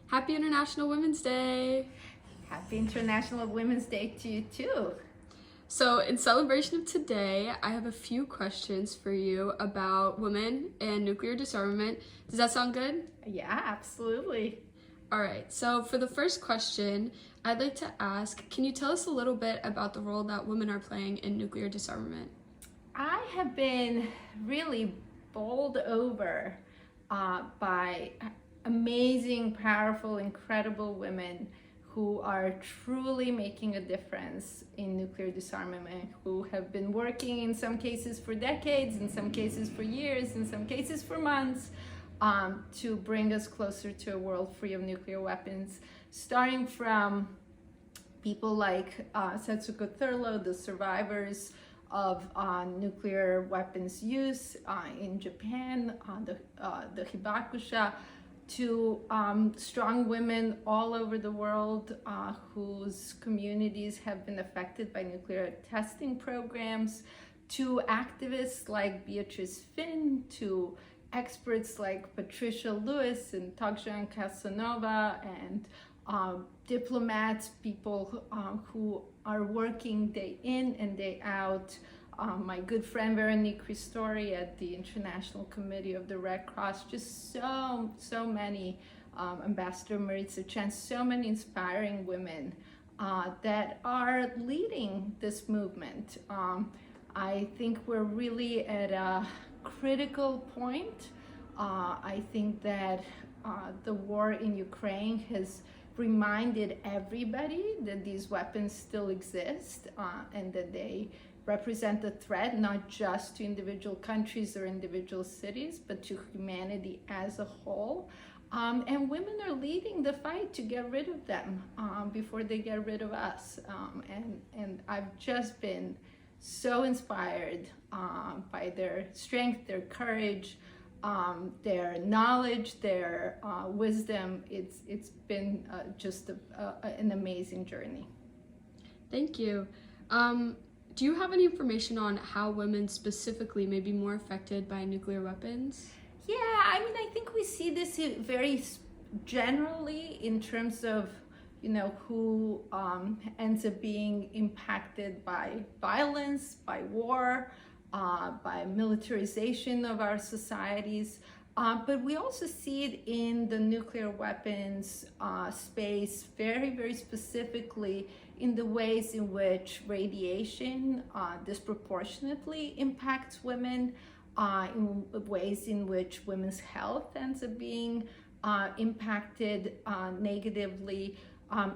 Happy International Women's Day! Happy International Women's Day to you too. So, in celebration of today, I have a few questions for you about women and nuclear disarmament. Does that sound good? Yeah, absolutely. All right, so for the first question, I'd like to ask, can you tell us a little bit about the role that women are playing in nuclear disarmament? I have been really bowled over by amazing, powerful, incredible women who are truly making a difference in nuclear disarmament, who have been working in some cases for decades, in some cases for years, in some cases for months, to bring us closer to a world free of nuclear weapons, starting from people like Setsuko Thurlow, the survivors of nuclear weapons use in Japan, the Hibakusha, to strong women all over the world whose communities have been affected by nuclear testing programs, to activists like Beatrice Finn, to experts like Patricia Lewis and Togjan Casanova, and diplomats, people who are working day in and day out. My good friend Veronique Ristori at the International Committee of the Red Cross, just so many, Ambassador Maritza Chen, so many inspiring women that are leading this movement. I think we're really at a critical point. I think that the war in Ukraine has reminded everybody that these weapons still exist and that they represent a threat not just to individual countries or individual cities, but to humanity as a whole. And women are leading the fight to get rid of them before they get rid of us. And I've just been so inspired by their strength, their courage, their knowledge, their wisdom. It's been just an amazing journey. Thank you. Do you have any information on how women specifically may be more affected by nuclear weapons? Yeah, I mean, I think we see this very generally in terms of, who ends up being impacted by violence, by war, by militarization of our societies. But we also see it in the nuclear weapons space very specifically in the ways in which radiation disproportionately impacts women, in ways in which women's health ends up being impacted negatively.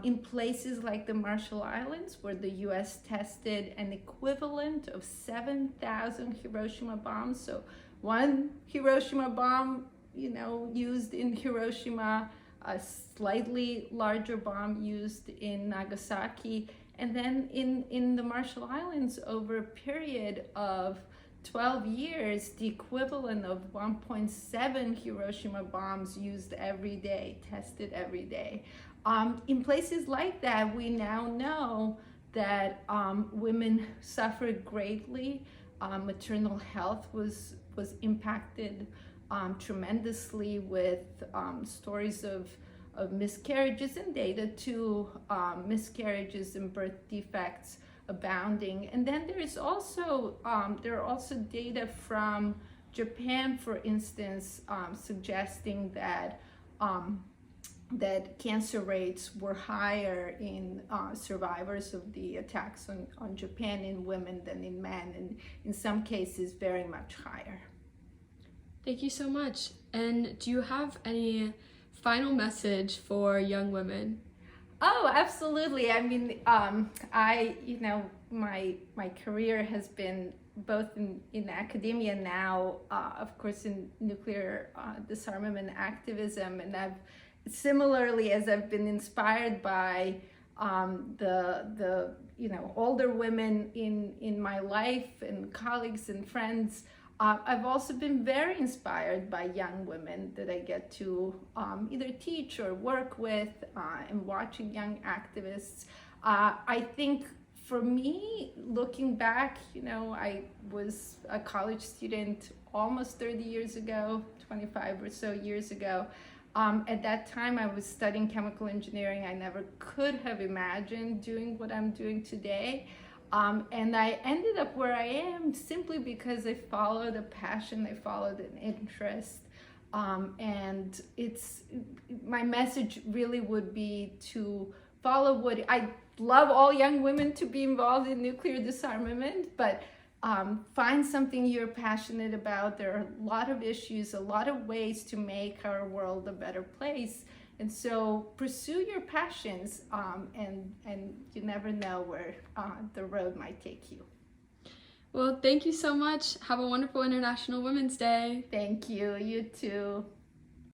In places like the Marshall Islands, where the US tested an equivalent of 7,000 Hiroshima bombs. So one Hiroshima bomb, used in Hiroshima, a slightly larger bomb used in Nagasaki, and then in the Marshall Islands, over a period of 12 years, the equivalent of 1.7 Hiroshima bombs used every day, tested every day. In places like that, we now know that women suffered greatly. Maternal health was impacted tremendously, with stories of miscarriages and data to miscarriages and birth defects abounding. And then there are also data from Japan, for instance, suggesting that that cancer rates were higher in survivors of the attacks on Japan in women than in men, and in some cases very much higher. Thank you so much. And do you have any final message for young women? Oh, absolutely. I mean, my career has been both in academia now, of course, in nuclear disarmament activism, and similarly, as I've been inspired by the older women in my life and colleagues and friends, I've also been very inspired by young women that I get to either teach or work with, and watching young activists. I think for me, looking back, I was a college student almost 30 years ago, 25 or so years ago. At that time, I was studying chemical engineering. I never could have imagined doing what I'm doing today. And I ended up where I am simply because I followed a passion, I followed an interest. And my message really would be to follow what I love all young women to be involved in nuclear disarmament, but find something you're passionate about. There are a lot of issues, a lot of ways to make our world a better place. And so pursue your passions, and you never know where the road might take you. Well, thank you so much. Have a wonderful International Women's Day. Thank you. You too.